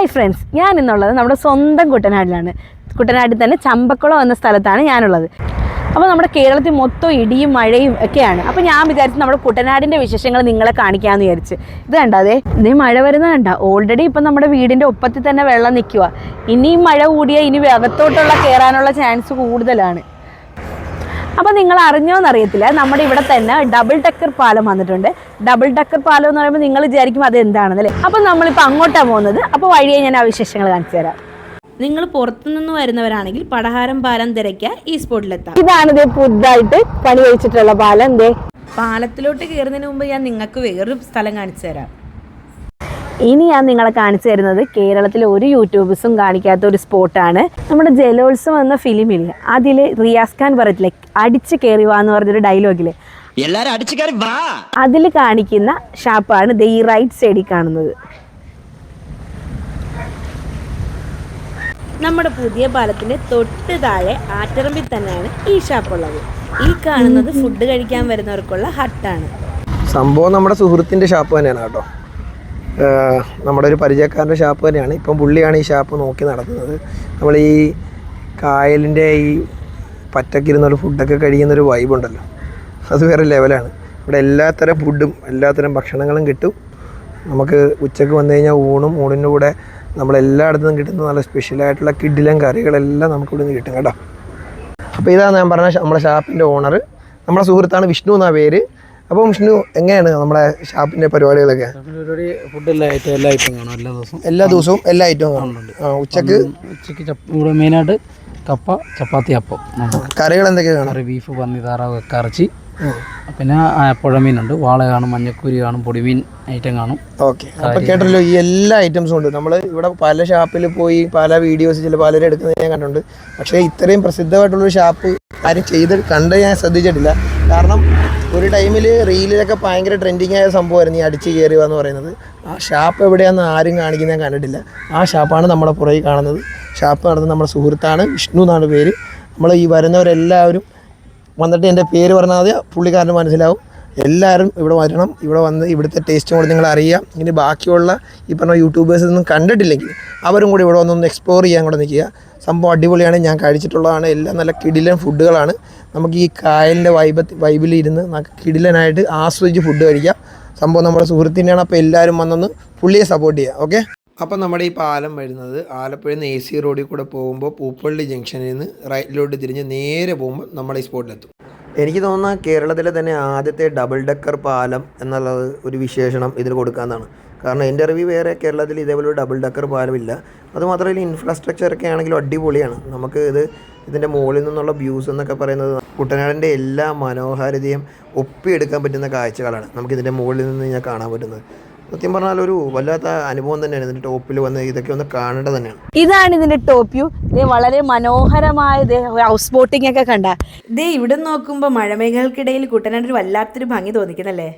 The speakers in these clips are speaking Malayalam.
ഹായ് ഫ്രണ്ട്സ്, ഞാൻ ഇന്നുള്ളത് നമ്മുടെ സ്വന്തം കുട്ടനാട്ടിലാണ്. കുട്ടനാട്ടിൽ തന്നെ ചമ്പക്കുളം എന്ന സ്ഥലത്താണ് ഞാനുള്ളത്. അപ്പോൾ നമ്മുടെ കേരളത്തിൽ മൊത്തം ഇടിയും മഴയും ഒക്കെയാണ്. അപ്പോൾ ഞാൻ വിചാരിച്ചു നമ്മുടെ കുട്ടനാടിൻ്റെ വിശേഷങ്ങൾ നിങ്ങളെ കാണിക്കാമെന്ന് വിചാരിച്ച്. ഇത് കണ്ട, ഇതേ മഴ വരുന്നത് കണ്ട. ഓൾറെഡി ഇപ്പം നമ്മുടെ വീടിൻ്റെ ഒപ്പത്തിൽ തന്നെ വെള്ളം നിൽക്കുക. ഇനിയും മഴ കൂടിയാൽ ഇനി അകത്തോട്ടുള്ള കയറാനുള്ള ചാൻസ് കൂടുതലാണ്. അപ്പോൾ നിങ്ങൾ അറിഞ്ഞോന്നറിയത്തില്ല, നമ്മുടെ ഇവിടെ തന്നെ ഡബിൾ ഡക്കർ പാലം വന്നിട്ടുണ്ട്. ഡബിൾ ഡക്കർ പാലം എന്ന് പറയുമ്പോൾ നിങ്ങൾ വിചാരിക്കും അത് എന്താണെന്നല്ലേ. അപ്പോൾ നമ്മളിപ്പോൾ അങ്ങോട്ടാണ് പോകുന്നത്. അപ്പോൾ വഴിയെ ഞാൻ ആ വിശേഷങ്ങൾ കാണിച്ചു തരാം. നിങ്ങൾ പുറത്തുനിന്ന് വരുന്നവരാണെങ്കിൽ പടഹാരം പാലം തിരയ്ക്കാൻ ഈ സ്പോട്ടിലെത്താം. ഇതാണ് പുതുതായിട്ട് പണി കഴിച്ചിട്ടുള്ള പാലം. പാലത്തിലോട്ട് കയറുന്നതിന് മുമ്പ് ഞാൻ നിങ്ങൾക്ക് വേറൊരു സ്ഥലം കാണിച്ചു തരാം. ഇനി ഞാൻ നിങ്ങളെ കാണിച്ചു തരുന്നത് കേരളത്തിലെ ഒരു യൂട്യൂബേഴ്സും കാണിക്കാത്ത ഒരു സ്പോട്ടാണ്. നമ്മുടെ ജലോത്സവം എന്ന ഫിലിമിൽ അതിൽ റിയാസ് ഖാൻ പറയത്തില്ലേ, അടിച്ച് കയറി വാ എന്ന് പറഞ്ഞൊരു ഡയലോഗില് അതിൽ കാണിക്കുന്ന ഷാപ്പാണ് ഈ റൈറ്റ് സൈഡിൽ കാണുന്നത്. നമ്മുടെ പുതിയ പാലത്തിന്റെ തൊട്ട് താഴെ ആറ്ററമ്പിൽ തന്നെയാണ് ഈ ഷാപ്പുള്ളത്. ഈ കാണുന്നത് ഫുഡ് കഴിക്കാൻ വരുന്നവർക്കുള്ള ഹട്ടാണ്. സംഭവം നമ്മുടെ സുഹൃത്തിന്റെ ഷാപ്പ് തന്നെയാണ് കേട്ടോ. നമ്മുടെ ഒരു പരിചയക്കാരൻ്റെ ഷാപ്പ് തന്നെയാണ്. ഇപ്പം പുള്ളിയാണ് ഈ ഷാപ്പ് നോക്കി നടത്തുന്നത്. നമ്മൾ ഈ കായലിൻ്റെ ഈ പറ്റക്കിരുന്നൊരു ഫുഡൊക്കെ കഴിയുന്നൊരു വൈബുണ്ടല്ലോ, അത് വേറെ ലെവലാണ്. ഇവിടെ എല്ലാത്തരം ഫുഡും എല്ലാത്തരം ഭക്ഷണങ്ങളും കിട്ടും. നമുക്ക് ഉച്ചയ്ക്ക് വന്നു കഴിഞ്ഞാൽ ഊണിൻ്റെ കൂടെ നമ്മളെല്ലായിടത്തും കിട്ടുന്ന നല്ല സ്പെഷ്യലായിട്ടുള്ള കിഡിലും കറികളെല്ലാം നമുക്ക് ഇവിടെ നിന്ന് കിട്ടും കേട്ടോ. അപ്പോൾ ഇതാണ് ഞാൻ പറഞ്ഞ നമ്മുടെ ഷാപ്പിൻ്റെ ഓണർ. നമ്മുടെ സുഹൃത്താണ് വിഷ്ണു എന്നാ പേര്. അപ്പോൾ വിഷ്ണു, എങ്ങനെയാണ് നമ്മുടെ ഷാപ്പിൻ്റെ പരിപാടികളൊക്കെ? ഫുഡ് എല്ലാ ഐറ്റവും കാണും. എല്ലാ ദിവസവും എല്ലാ ഐറ്റവും കാണുന്നുണ്ട്. ഉച്ചക്ക് ഇവിടെ മെയിനായിട്ട് കപ്പ, ചപ്പാത്തി, അപ്പം. കറികൾ എന്തൊക്കെയാണ് കാണാം? കറി ബീഫ്, പന്നി, താറാവ്, കറച്ചി, പിന്നെ പുഴമീനുണ്ട്, വാള കാണും, മഞ്ഞക്കൂരി കാണും, പൊടിമീൻ ഐറ്റം കാണും. ഓക്കെ, അപ്പോൾ കേട്ടല്ലോ, ഈ എല്ലാ ഐറ്റംസും ഉണ്ട്. നമ്മൾ ഇവിടെ പല ഷാപ്പിൽ പോയി പല വീഡിയോസ് പലരും എടുക്കുന്നത് ഞാൻ കണ്ടിട്ടുണ്ട്. പക്ഷേ ഇത്രയും പ്രസിദ്ധമായിട്ടുള്ളൊരു ഷാപ്പ് ആരും കണ്ട് ഞാൻ ശ്രദ്ധിച്ചിട്ടില്ല. കാരണം ഒരു ടൈമിൽ റീലിലൊക്കെ ഭയങ്കര ട്രെൻഡിങ് ആയ സംഭവമായിരുന്നു ഈ അടിച്ച് കയറുക എന്ന് പറയുന്നത്. ആ ഷാപ്പ് എവിടെയാണെന്ന് ആരും കാണിക്കുന്നത് ഞാൻ കണ്ടിട്ടില്ല. ആ ഷാപ്പാണ് നമ്മുടെ പുറകിൽ കാണുന്നത്. ഷാപ്പ് നടത്തുന്ന നമ്മുടെ സുഹൃത്താണ്, വിഷ്ണു എന്നാണ് പേര്. നമ്മൾ ഈ വരുന്നവരെല്ലാവരും വന്നിട്ട് എൻ്റെ പേര് പറഞ്ഞാൽ മതി, പുള്ളിക്കാരന് മനസ്സിലാവും. എല്ലാവരും ഇവിടെ വരണം. ഇവിടെ വന്ന് ഇവിടുത്തെ ടേസ്റ്റും കൂടെ നിങ്ങൾ അറിയാം. ഇനി ബാക്കിയുള്ള ഈ പറഞ്ഞ യൂട്യൂബേഴ്സൊന്നും കണ്ടിട്ടില്ലെങ്കിൽ അവരും കൂടി ഇവിടെ വന്നൊന്ന് എക്സ്പ്ലോർ ചെയ്യാൻ കൂടെ നിൽക്കുക. സംഭവം അടിപൊളിയാണ്, ഞാൻ കഴിച്ചിട്ടുള്ളതാണ്. എല്ലാം നല്ല കിടിലൻ ഫുഡുകളാണ്. നമുക്ക് ഈ കായലിൻ്റെ വൈബിലിരുന്ന് കിടിലനായിട്ട് ആസ്വദിച്ച് ഫുഡ് കഴിക്കാം. സംഭവം നമ്മുടെ സുഹൃത്തിൻ്റെയാണ്. അപ്പോൾ എല്ലാവരും വന്നൊന്ന് പുള്ളിയെ സപ്പോർട്ട് ചെയ്യുക. ഓക്കെ, അപ്പം നമ്മുടെ ഈ പാലം വരുന്നത് ആലപ്പുഴയിൽ നിന്ന് AC റോഡിൽ കൂടെ പോകുമ്പോൾ പൂപ്പള്ളി ജംഗ്ഷനിൽ നിന്ന് റൈറ്റിലോട്ട് തിരിഞ്ഞ് നേരെ പോകുമ്പോൾ നമ്മുടെ ഈ സ്പോട്ടിലെത്തും. എനിക്ക് തോന്നുന്ന കേരളത്തിലെ തന്നെ ആദ്യത്തെ ഡബിൾ ഡക്കർ പാലം എന്നുള്ളത് ഒരു വിശേഷണം ഇതിൽ കൊടുക്കാമെന്നാണ്. കാരണം എൻ്റെ അറിവ് വേറെ കേരളത്തിൽ ഇതേപോലെ ഒരു ഡബിൾ ഡക്കർ പാലമില്ല. അതുമാത്രമല്ല ഇൻഫ്രാസ്ട്രക്ചറൊക്കെ ആണെങ്കിലും അടിപൊളിയാണ്. നമുക്ക് ഇതിൻ്റെ മുകളിൽ നിന്നുള്ള വ്യൂസ് എന്നൊക്കെ പറയുന്നത് കുട്ടനാടിൻ്റെ എല്ലാ മനോഹാരിതയും ഒപ്പിയെടുക്കാൻ പറ്റുന്ന കാഴ്ചകളാണ് നമുക്കിതിൻ്റെ മുകളിൽ നിന്ന് ഞാൻ കാണാൻ പറ്റുന്നത്. സത്യം പറഞ്ഞാൽ ഒരു വല്ലാത്ത അനുഭവം തന്നെയാണ്. ഇതിൻ്റെ ടോപ്പിൽ വന്ന് ഇതൊക്കെ ഒന്ന് കാണേണ്ടത് തന്നെയാണ്. ഇതാണ് ഇതിൻ്റെ ടോപ്പ് വ്യൂ. ഇത് വളരെ മനോഹരമായ ഹൗസ് ബോട്ടിംഗ് ഒക്കെ കണ്ട. ഇവിടെ നോക്കുമ്പോൾ മഴമേഘങ്ങൾക്കിടയിൽ കുട്ടനാട് വല്ലാത്തൊരു ഭംഗി തോന്നിക്കുന്നല്ലേ.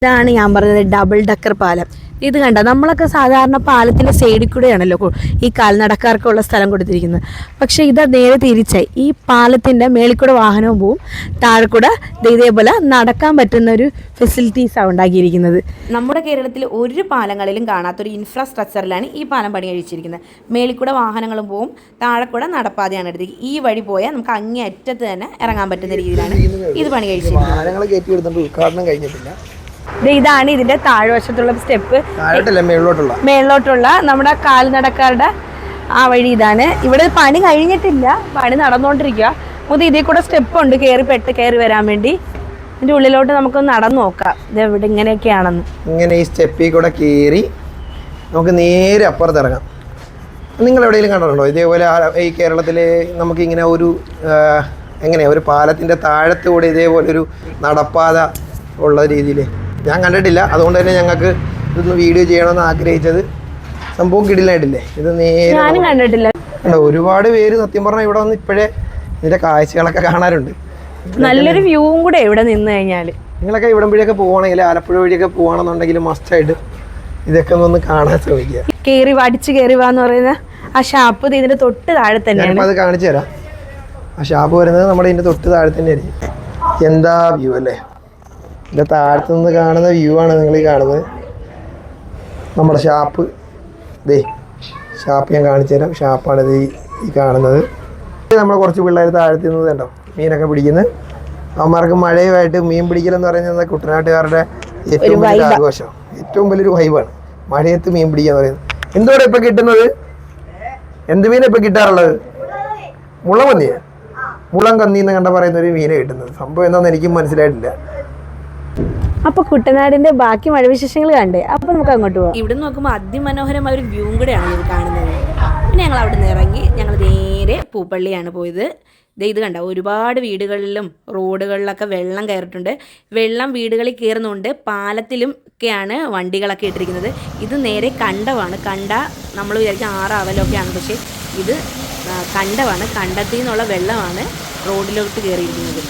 ഇതാണ് ഞാൻ പറഞ്ഞത് ഡബിൾ ഡക്കർ പാലം. ഇത് കണ്ട, നമ്മളൊക്കെ സാധാരണ പാലത്തിൻ്റെ സൈഡിൽ കൂടെയാണല്ലോ ഈ കാൽനടക്കാർക്കുള്ള സ്ഥലം കൊടുത്തിരിക്കുന്നത്. പക്ഷേ ഇത് നേരെ തിരിച്ചായി. ഈ പാലത്തിൻ്റെ മേളിൽ കൂടെ വാഹനവും പോവും, താഴെ കൂടെ ഇതേപോലെ നടക്കാൻ പറ്റുന്ന ഒരു ഫെസിലിറ്റീസാണ് ഉണ്ടാക്കിയിരിക്കുന്നത്. നമ്മുടെ കേരളത്തിൽ ഒരു പാലങ്ങളിലും കാണാത്തൊരു ഇൻഫ്രാസ്ട്രക്ചറിലാണ് ഈ പാലം പണി കഴിച്ചിരിക്കുന്നത്. മേളിൽ കൂടെ വാഹനങ്ങളും പോവും, താഴെ കൂടെ നടപ്പാതെയാണ് എടുത്തത്. ഈ വഴി പോയാൽ നമുക്ക് അങ്ങേ അറ്റത്ത് തന്നെ ഇറങ്ങാൻ പറ്റുന്ന രീതിയിലാണ് ഇത് പണി കഴിച്ചിരിക്കുന്നത്. ഇതാണ് ഇതിന്റെ താഴ്വശത്തുള്ള സ്റ്റെപ്പ്, മേളിലോട്ടുള്ള നമ്മുടെ കാൽനടക്കാരുടെ ആ വഴി ഇതാണ്. ഇവിടെ പണി കഴിഞ്ഞിട്ടില്ല, പണി നടന്നുകൊണ്ടിരിക്കുക. ഇതിൽ കൂടെ സ്റ്റെപ്പ് ഉണ്ട് കയറി വരാൻ വേണ്ടി. ഇതിന്റെ ഉള്ളിലോട്ട് നമുക്കൊന്ന് നടന്നു നോക്കാം ഇത് ഇവിടെ ഇങ്ങനെയൊക്കെയാണെന്ന്. ഇങ്ങനെ ഈ സ്റ്റെപ്പിൽ കൂടെ കയറി നമുക്ക് നേരെ അപ്പുറത്ത് ഇറങ്ങാം. നിങ്ങൾ എവിടെയെങ്കിലും കണ്ടിട്ടുണ്ടോ ഇതേപോലെ ഈ കേരളത്തിൽ നമുക്കിങ്ങനെ ഒരു പാലത്തിൻ്റെ താഴത്തുകൂടെ ഇതേപോലെ ഒരു നടപ്പാത ഉള്ള രീതിയിൽ ഞാൻ കണ്ടിട്ടില്ല. അതുകൊണ്ട് തന്നെ ഞങ്ങൾക്ക് ഇതൊന്ന് വീഡിയോ ചെയ്യണമെന്ന് ആഗ്രഹിച്ചത്. സംഭവം കിടിലായിട്ടില്ലേ? ഇത് നേരെ കണ്ടിട്ടില്ല. ഒരുപാട് പേര് സത്യം പറഞ്ഞാൽ ഇവിടെ വന്ന് ഇപ്പോഴേ ഇതിൻ്റെ കാഴ്ചകളൊക്കെ കാണാറുണ്ട്. നല്ലൊരു വ്യൂവും കൂടെ ഇവിടെ നിന്ന് കഴിഞ്ഞാൽ. നിങ്ങളൊക്കെ ഇവിടം വഴിയൊക്കെ പോവുകയാണെങ്കിൽ ആലപ്പുഴ വഴിയൊക്കെ പോകണമെന്നുണ്ടെങ്കിൽ മസ്റ്റായിട്ട് ഇതൊക്കെ ഒന്ന് കാണാൻ ശ്രമിക്കുക. അടിച്ച് കയറി വാന്ന് പറയുന്ന ആ ഷാപ്പ് ഇതിന്റെ തൊട്ട് താഴെ തന്നെയാണ്. അത് കാണിച്ചു തരാം. ആ ഷാപ്പ് വരുന്നത് നമ്മുടെ ഇതിന്റെ തൊട്ട് താഴെ തന്നെയായിരിക്കും. എന്താ വ്യൂ അല്ലേ? ഇതിൻ്റെ താഴത്തു നിന്ന് കാണുന്ന വ്യൂ ആണ് നിങ്ങൾ ഈ കാണുന്നത്. നമ്മുടെ ഷാപ്പ് ഷാപ്പ് ഞാൻ കാണിച്ചു തരാം. ഷാപ്പാണിത് ഈ കാണുന്നത്. നമ്മൾ കുറച്ച് പിള്ളേർ താഴ്ത്തി നിന്ന് കണ്ടോ മീനൊക്കെ പിടിക്കുന്നത്. അവന്മാർക്ക് മഴയുമായിട്ട് മീൻ പിടിക്കലെന്ന് പറയുന്നത് കുട്ടനാട്ടുകാരുടെ ഏറ്റവും വലിയൊരു ആഘോഷം, ഏറ്റവും വലിയൊരു വൈബാണ് മഴയത്ത് മീൻ പിടിക്കുക പറയുന്നത്. എന്തോടെ ഇപ്പം കിട്ടുന്നത്? എന്ത് മീനാണ് ഇപ്പം കിട്ടാറുള്ളത്? മുളമന്നിയാണ്. മുളം കന്നി എന്ന് കണ്ട പറയുന്ന ഒരു മീനെ കിട്ടുന്നത്. സംഭവം എന്താണെന്ന് എനിക്കും മനസ്സിലായിട്ടില്ല. അപ്പോൾ കുട്ടനാടിൻ്റെ ബാക്കി മഴ വിശേഷങ്ങൾ കണ്ടേ. അപ്പോൾ നമുക്ക് അങ്ങോട്ട് പോകാം. ഇവിടെ നോക്കുമ്പോൾ അതിമനോഹരമായ ഒരു വ്യൂവും കൂടെയാണ് ഇത് കാണുന്നത്. പിന്നെ ഞങ്ങൾ അവിടെ നിന്ന് ഇറങ്ങി ഞങ്ങൾ നേരെ പൂപ്പള്ളിയാണ് പോയത്. ഇത് കണ്ട ഒരുപാട് വീടുകളിലും റോഡുകളിലൊക്കെ വെള്ളം കയറിയിട്ടുണ്ട്. വെള്ളം വീടുകളിൽ കയറുന്നുണ്ട്, പാലത്തിലും ഒക്കെയാണ് വണ്ടികളൊക്കെ ഇട്ടിരിക്കുന്നത്. ഇത് നേരെ കണ്ടമാണ്. കണ്ട നമ്മൾ വിചാരിച്ച ആറാവലൊക്കെയാണ്, പക്ഷേ ഇത് കണ്ടമാണ്. കണ്ടത്തിൽ നിന്നുള്ള വെള്ളമാണ് റോഡിലോട്ട് കയറിയിരിക്കുന്നത്.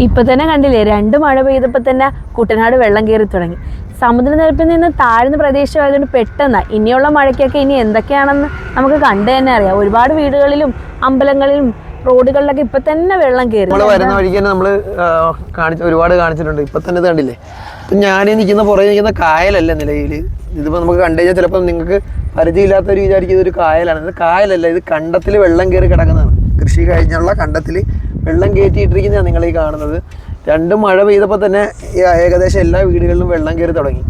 ഇപ്പം തന്നെ കണ്ടില്ലേ, 2 മഴ പെയ്തപ്പോൾ തന്നെ കുട്ടനാട് വെള്ളം കയറി തുടങ്ങി. സമുദ്രനിരപ്പിൽ നിന്ന് താഴ്ന്ന പ്രദേശമായതുകൊണ്ട് പെട്ടെന്ന് ഇനിയുള്ള മഴയ്ക്കൊക്കെ ഇനി എന്തൊക്കെയാണെന്ന് നമുക്ക് കണ്ടു തന്നെ അറിയാം. ഒരുപാട് വീടുകളിലും അമ്പലങ്ങളിലും റോഡുകളിലൊക്കെ ഇപ്പൊ തന്നെ വെള്ളം കയറി. നമ്മൾ വരുന്ന വഴിക്ക് തന്നെ നമ്മൾ ഒരുപാട് കാണിച്ചിട്ടുണ്ട്. ഇപ്പൊ തന്നെ ഇത് കണ്ടില്ലേ, ഞാൻ നിൽക്കുന്ന പുറകെ നിൽക്കുന്ന കായലല്ല നിലയിൽ. ഇതിപ്പോൾ നമുക്ക് കണ്ടു കഴിഞ്ഞാൽ ചിലപ്പോൾ നിങ്ങൾക്ക് പരിചയമില്ലാത്തവർ വിചാരിക്കുന്നത് ഒരു കായലാണ്. ഇത് കായലല്ല, ഇത് കണ്ടത്തിൽ വെള്ളം കയറി കിടക്കുന്നതാണ്. കൃഷി കഴിഞ്ഞുള്ള കണ്ടത്തിൽ വെള്ളം കയറ്റിയിട്ടിരിക്കുന്നതാണ് നിങ്ങളീ കാണുന്നത്. 2 മഴ പെയ്തപ്പോൾ തന്നെ ഏകദേശം എല്ലാ വീടുകളിലും വെള്ളം കയറി തുടങ്ങി.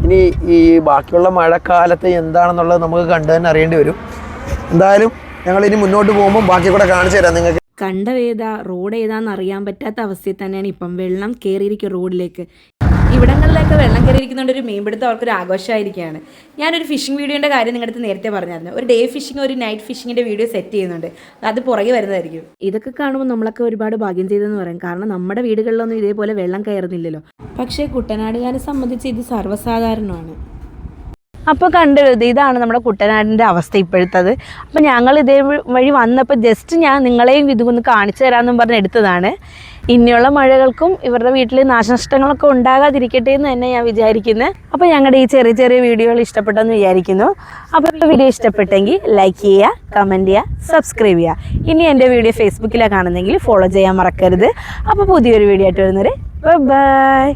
ഇനി ഈ ബാക്കിയുള്ള മഴക്കാലത്ത് എന്താണെന്നുള്ളത് നമുക്ക് കണ്ടു തന്നെ അറിയേണ്ടി വരും. എന്തായാലും ഞങ്ങൾ ഇനി മുന്നോട്ട് പോകുമ്പോൾ ബാക്കി കൂടെ കാണിച്ചു തരാം നിങ്ങൾക്ക്. കണ്ടം ഏതാ റോഡ് ഏതാന്ന് അറിയാൻ പറ്റാത്ത അവസ്ഥയിൽ തന്നെയാണ് ഇപ്പം വെള്ളം കയറിയിരിക്കും റോഡിലേക്ക്. ഇവിടങ്ങളിലൊക്കെ വെള്ളം കയറിയിരിക്കുന്നതുകൊണ്ട് ഒരു മീൻപിടുത്തം അവർക്കൊരു ആഘോഷമായിരിക്കുകയാണ്. ഞാനൊരു ഫിഷിംഗ് വീഡിയോൻ്റെ കാര്യം നിങ്ങളുടെ അടുത്ത് നേരത്തെ പറഞ്ഞായിരുന്നു. ഒരു ഡേ ഫിഷിംഗ്, ഒരു നൈറ്റ് ഫിഷിങ്ങിൻ്റെ വീഡിയോ സെറ്റ് ചെയ്യുന്നുണ്ട്. അത് പുറകെ വരുന്നതായിരിക്കും. ഇതൊക്കെ കാണുമ്പോൾ നമ്മളൊക്കെ ഒരുപാട് ഭാഗ്യം ചെയ്തെന്ന് പറയും. കാരണം നമ്മുടെ വീടുകളിലൊന്നും ഇതേപോലെ വെള്ളം കയറുന്നില്ലല്ലോ. പക്ഷേ കുട്ടനാടുകാരെ സംബന്ധിച്ച് ഇത് സർവ്വസാധാരണമാണ്. അപ്പോൾ കണ്ടത് ഇതാണ് നമ്മുടെ കുട്ടനാടിൻ്റെ അവസ്ഥ ഇപ്പോഴത്തത്. അപ്പോൾ ഞങ്ങൾ ഇതേ വഴി വന്നപ്പോൾ ജസ്റ്റ് ഞാൻ നിങ്ങളെയും ഇതൊന്ന് കാണിച്ചു തരാമെന്നും പറഞ്ഞ് എടുത്തതാണ്. ഇനിയുള്ള മഴകൾക്കും ഇവരുടെ വീട്ടിൽ നാശനഷ്ടങ്ങളൊക്കെ ഉണ്ടാകാതിരിക്കട്ടെ എന്ന് തന്നെ ഞാൻ വിചാരിക്കുന്നത്. അപ്പോൾ ഞങ്ങളുടെ ഈ ചെറിയ ചെറിയ വീഡിയോകൾ ഇഷ്ടപ്പെട്ടെന്ന് വിചാരിക്കുന്നു. അപ്പോൾ വീഡിയോ ഇഷ്ടപ്പെട്ടെങ്കിൽ ലൈക്ക് ചെയ്യുക, കമൻറ്റ് ചെയ്യുക, സബ്സ്ക്രൈബ് ചെയ്യുക. ഇനി എൻ്റെ വീഡിയോ ഫേസ്ബുക്കിലാണ് കാണുന്നെങ്കിൽ ഫോളോ ചെയ്യാൻ മറക്കരുത്. അപ്പോൾ പുതിയൊരു വീഡിയോ ആയിട്ട് വരുന്നവരെ ബൈ.